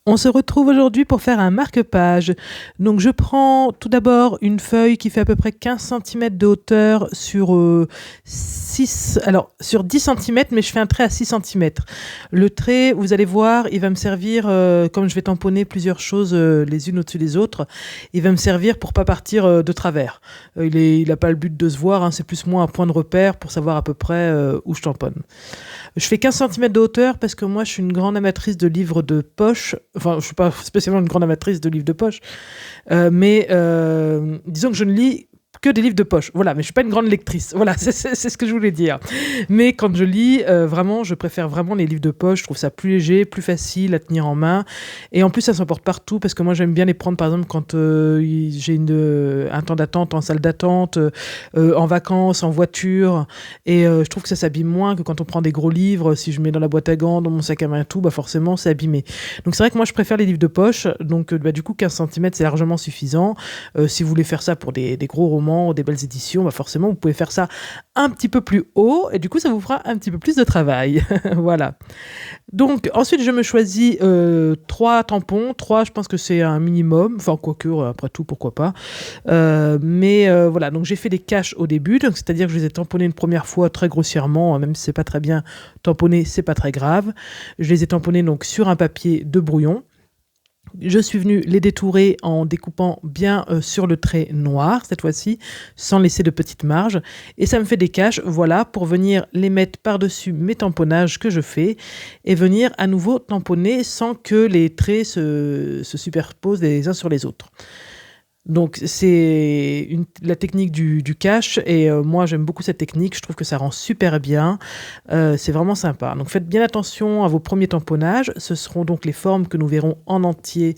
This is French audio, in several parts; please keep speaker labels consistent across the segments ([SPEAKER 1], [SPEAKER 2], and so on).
[SPEAKER 1] On se retrouve aujourd'hui pour faire un marque-page. Donc je prends tout d'abord une feuille qui fait à peu près 15 centimètres de hauteur sur 10 centimètres, mais je fais un trait à 6 centimètres. Le trait, vous allez voir, il va me servir, comme je vais tamponner plusieurs choses les unes au-dessus des autres, il va me servir pour pas partir de travers. Il n'a pas le but de se voir, hein, c'est plus moi un point de repère pour savoir à peu près où je tamponne. Je fais 15 centimètres de hauteur parce que moi, je suis une grande amatrice de livres de poche. Enfin, je ne suis pas spécialement une grande amatrice de livres de poche, mais disons que je ne lis que des livres de poche. Voilà, mais je suis pas une grande lectrice. Voilà, c'est ce que je voulais dire. Mais quand je lis, vraiment, je préfère vraiment les livres de poche. Je trouve ça plus léger, plus facile à tenir en main. Et en plus, ça s'emporte partout parce que moi, j'aime bien les prendre, par exemple, quand j'ai un temps d'attente en salle d'attente, en vacances, en voiture. Et je trouve que ça s'abîme moins que quand on prend des gros livres. Si je mets dans la boîte à gants, dans mon sac à main et tout, bah forcément, c'est abîmé. Donc c'est vrai que moi, je préfère les livres de poche. Donc du coup, 15 centimètres, c'est largement suffisant. Si vous voulez faire ça pour des gros romans, des belles éditions, bah forcément, vous pouvez faire ça un petit peu plus haut et du coup, ça vous fera un petit peu plus de travail. Voilà. Donc, ensuite, je me choisis 3 tampons. 3, je pense que c'est un minimum. Enfin, quoique, après tout, pourquoi pas. Mais voilà, donc j'ai fait des caches au début. Donc, c'est-à-dire que je les ai tamponnés une première fois très grossièrement. Même si c'est pas très bien tamponné, c'est pas très grave. Je les ai tamponnés donc sur un papier de brouillon. Je suis venue les détourer en découpant bien sur le trait noir, cette fois-ci, sans laisser de petites marges. Et ça me fait des caches, voilà, pour venir les mettre par-dessus mes tamponnages que je fais et venir à nouveau tamponner sans que les traits se superposent les uns sur les autres. Donc c'est la technique du cache et moi j'aime beaucoup cette technique, je trouve que ça rend super bien, c'est vraiment sympa. Donc faites bien attention à vos premiers tamponnages, ce seront donc les formes que nous verrons en entier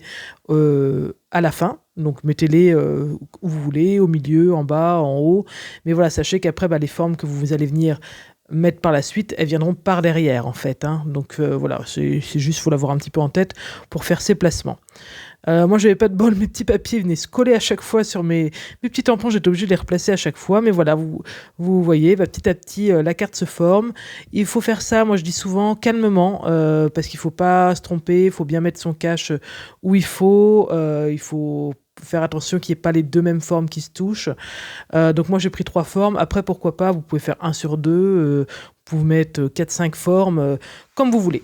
[SPEAKER 1] à la fin. Donc mettez-les où vous voulez, au milieu, en bas, en haut. Mais voilà, sachez qu'après les formes que vous allez venir mettre par la suite, elles viendront par derrière en fait. Hein. Donc voilà, c'est juste, faut l'avoir un petit peu en tête pour faire ces placements. Moi, j'avais pas de bol, mes petits papiers venaient se coller à chaque fois sur mes petits tampons, j'étais obligée de les replacer à chaque fois. Mais voilà, vous voyez, petit à petit, la carte se forme. Il faut faire ça, moi je dis souvent, calmement, parce qu'il faut pas se tromper, il faut bien mettre son cache où il faut faire attention qu'il n'y ait pas les deux mêmes formes qui se touchent. Donc moi j'ai pris 3 formes, après pourquoi pas, vous pouvez faire 1 sur 2, vous pouvez mettre 4-5 formes, comme vous voulez.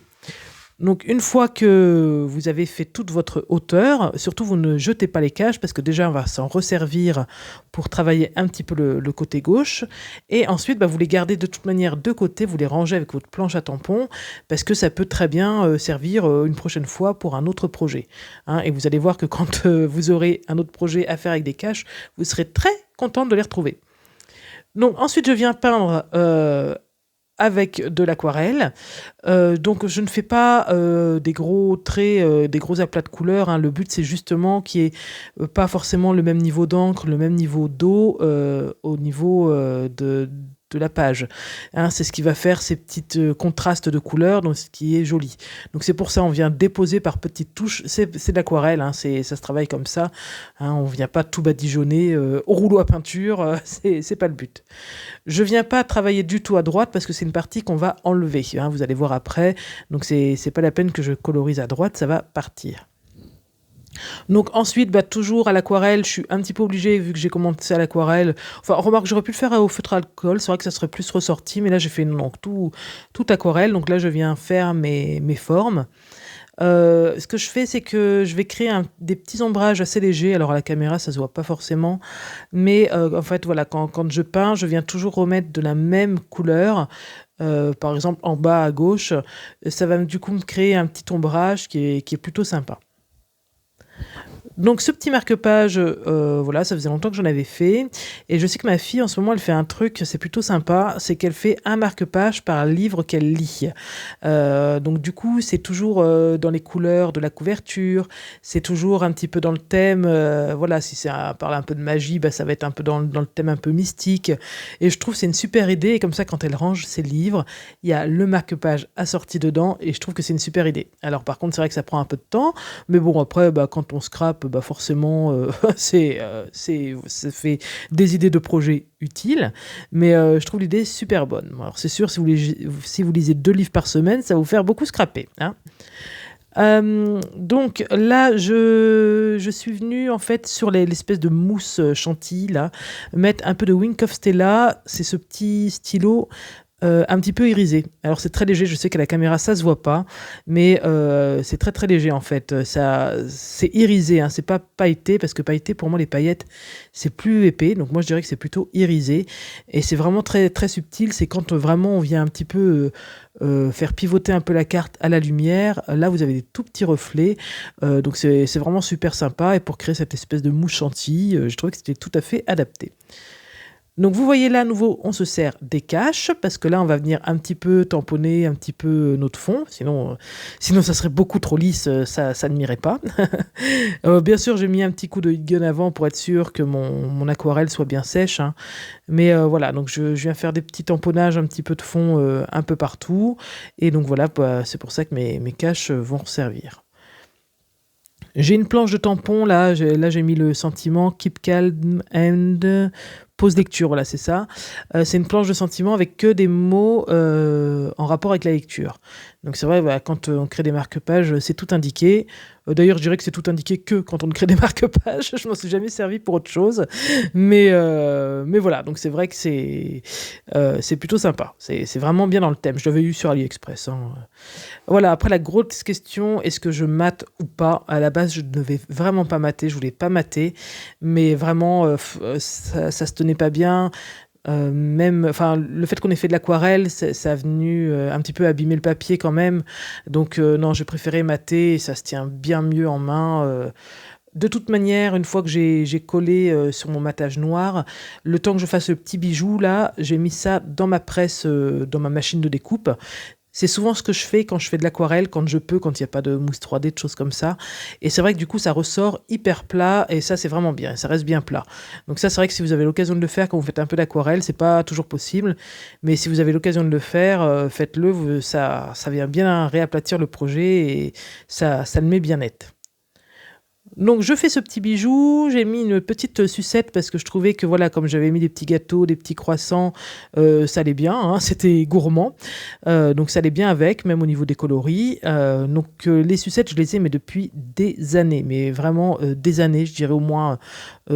[SPEAKER 1] Donc une fois que vous avez fait toute votre hauteur, surtout vous ne jetez pas les caches parce que déjà on va s'en resservir pour travailler un petit peu le côté gauche. Et ensuite vous les gardez de toute manière de côté, vous les rangez avec votre planche à tampons parce que ça peut très bien servir une prochaine fois pour un autre projet. Hein, et vous allez voir que quand vous aurez un autre projet à faire avec des caches, vous serez très contente de les retrouver. Donc ensuite je viens peindre avec de l'aquarelle. Donc je ne fais pas des gros traits, des gros aplats de couleurs. Hein. Le but c'est justement qu'il n'y ait pas forcément le même niveau d'encre, le même niveau d'eau au niveau de la page. Hein, c'est ce qui va faire ces petits contrastes de couleurs, donc ce qui est joli. Donc c'est pour ça on vient déposer par petites touches. C'est de l'aquarelle, hein, ça se travaille comme ça. Hein, on ne vient pas tout badigeonner au rouleau à peinture, c'est pas le but. Je viens pas travailler du tout à droite parce que c'est une partie qu'on va enlever. Hein, vous allez voir après. Donc c'est pas la peine que je colorise à droite, ça va partir. Donc ensuite, toujours à l'aquarelle, je suis un petit peu obligée vu que j'ai commencé à l'aquarelle. Enfin, remarque, j'aurais pu le faire au feutre à alcool. C'est vrai que ça serait plus ressorti, mais là j'ai fait donc tout aquarelle. Donc là, je viens faire mes formes. Ce que je fais, c'est que je vais créer des petits ombrages assez légers. Alors à la caméra, ça se voit pas forcément, mais en fait, voilà, quand je peins, je viens toujours remettre de la même couleur. Par exemple, en bas à gauche, ça va du coup me créer un petit ombrage qui est plutôt sympa. Donc ce petit marque-page, voilà, ça faisait longtemps que j'en avais fait. Et je sais que ma fille, en ce moment, elle fait un truc, c'est plutôt sympa, c'est qu'elle fait un marque-page par livre qu'elle lit. Donc du coup, c'est toujours dans les couleurs de la couverture, c'est toujours un petit peu dans le thème. Voilà, si ça parle un peu de magie, ça va être un peu dans le thème un peu mystique. Et je trouve que c'est une super idée. Et comme ça, quand elle range ses livres, il y a le marque-page assorti dedans. Et je trouve que c'est une super idée. Alors par contre, c'est vrai que ça prend un peu de temps. Mais bon, après, quand on scrape, forcément, ça fait des idées de projets utiles. Mais je trouve l'idée super bonne. Alors c'est sûr, si vous lisez 2 livres par semaine, ça va vous faire beaucoup scraper. Hein. Donc là, je suis venue en fait sur l'espèce de mousse chantilly là, mettre un peu de Wink of Stella, c'est ce petit stylo un petit peu irisé. Alors c'est très léger, je sais qu'à la caméra ça se voit pas, mais c'est très très léger en fait. Ça, c'est irisé, hein, c'est pas pailleté, parce que pailleté pour moi les paillettes c'est plus épais, donc moi je dirais que c'est plutôt irisé, et c'est vraiment très très subtil. C'est quand vraiment on vient un petit peu faire pivoter un peu la carte à la lumière, là vous avez des tout petits reflets, donc c'est vraiment super sympa, et pour créer cette espèce de mousse chantilly, je trouvais que c'était tout à fait adapté. Donc vous voyez là à nouveau on se sert des caches, parce que là on va venir un petit peu tamponner un petit peu notre fond, sinon ça serait beaucoup trop lisse, ça ne m'irait pas. Bien sûr j'ai mis un petit coup de heat gun avant pour être sûr que mon aquarelle soit bien sèche, hein. Mais voilà, donc je viens faire des petits tamponnages, un petit peu de fond un peu partout, et donc voilà, bah, c'est pour ça que mes caches vont servir. J'ai une planche de tampon, là j'ai mis le sentiment Keep Calm and pause lecture, voilà c'est ça. C'est une planche de sentiment avec que des mots en rapport avec la lecture. Donc c'est vrai, bah, quand on crée des marque-pages, c'est tout indiqué. D'ailleurs je dirais que c'est tout indiqué que quand on crée des marque-pages, je m'en suis jamais servi pour autre chose. Mais voilà, donc c'est vrai que c'est plutôt sympa. C'est vraiment bien dans le thème, je l'avais eu sur AliExpress, hein. Voilà, après la grosse question, est-ce que je mate ou pas? À la base, je ne devais vraiment pas mater, je voulais pas mater, mais vraiment, ça se tenait pas bien. Même, enfin, le fait qu'on ait fait de l'aquarelle, ça a venu un petit peu abîmer le papier quand même. Donc non, j'ai préféré mater, et ça se tient bien mieux en main. De toute manière, une fois que j'ai collé sur mon matage noir, le temps que je fasse le petit bijou là, j'ai mis ça dans ma presse, dans ma machine de découpe. C'est souvent ce que je fais quand je fais de l'aquarelle, quand je peux, quand il n'y a pas de mousse 3D, de choses comme ça. Et c'est vrai que du coup, ça ressort hyper plat, et ça, c'est vraiment bien, ça reste bien plat. Donc ça, c'est vrai que si vous avez l'occasion de le faire quand vous faites un peu d'aquarelle, c'est pas toujours possible, mais si vous avez l'occasion de le faire, faites-le, ça vient bien réaplatir le projet, et ça le met bien net. Donc je fais ce petit bijou, j'ai mis une petite sucette parce que je trouvais que voilà, comme j'avais mis des petits gâteaux, des petits croissants, ça allait bien, hein, c'était gourmand, donc ça allait bien avec, même au niveau des coloris. Donc les sucettes, je les ai mais depuis des années, mais vraiment des années, je dirais au moins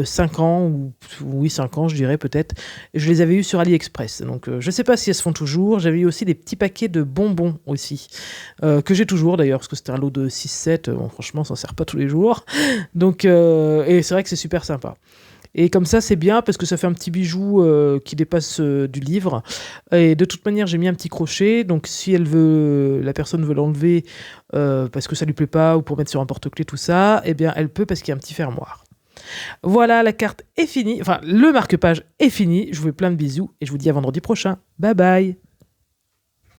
[SPEAKER 1] 5 ans, ou oui 5 ans je dirais peut-être. Je les avais eues sur AliExpress, donc je sais pas si elles se font toujours. J'avais eu aussi des petits paquets de bonbons aussi, que j'ai toujours d'ailleurs, parce que c'était un lot de 6-7, bon, franchement on s'en sert pas tous les jours. Donc, et c'est vrai que c'est super sympa. Et comme ça, c'est bien parce que ça fait un petit bijou qui dépasse du livre. Et de toute manière, j'ai mis un petit crochet. Donc, si la personne veut l'enlever parce que ça lui plaît pas, ou pour mettre sur un porte-clés, tout ça, eh bien, elle peut, parce qu'il y a un petit fermoir. Voilà, la carte est finie. Enfin, le marque-page est fini. Je vous fais plein de bisous et je vous dis à vendredi prochain. Bye bye.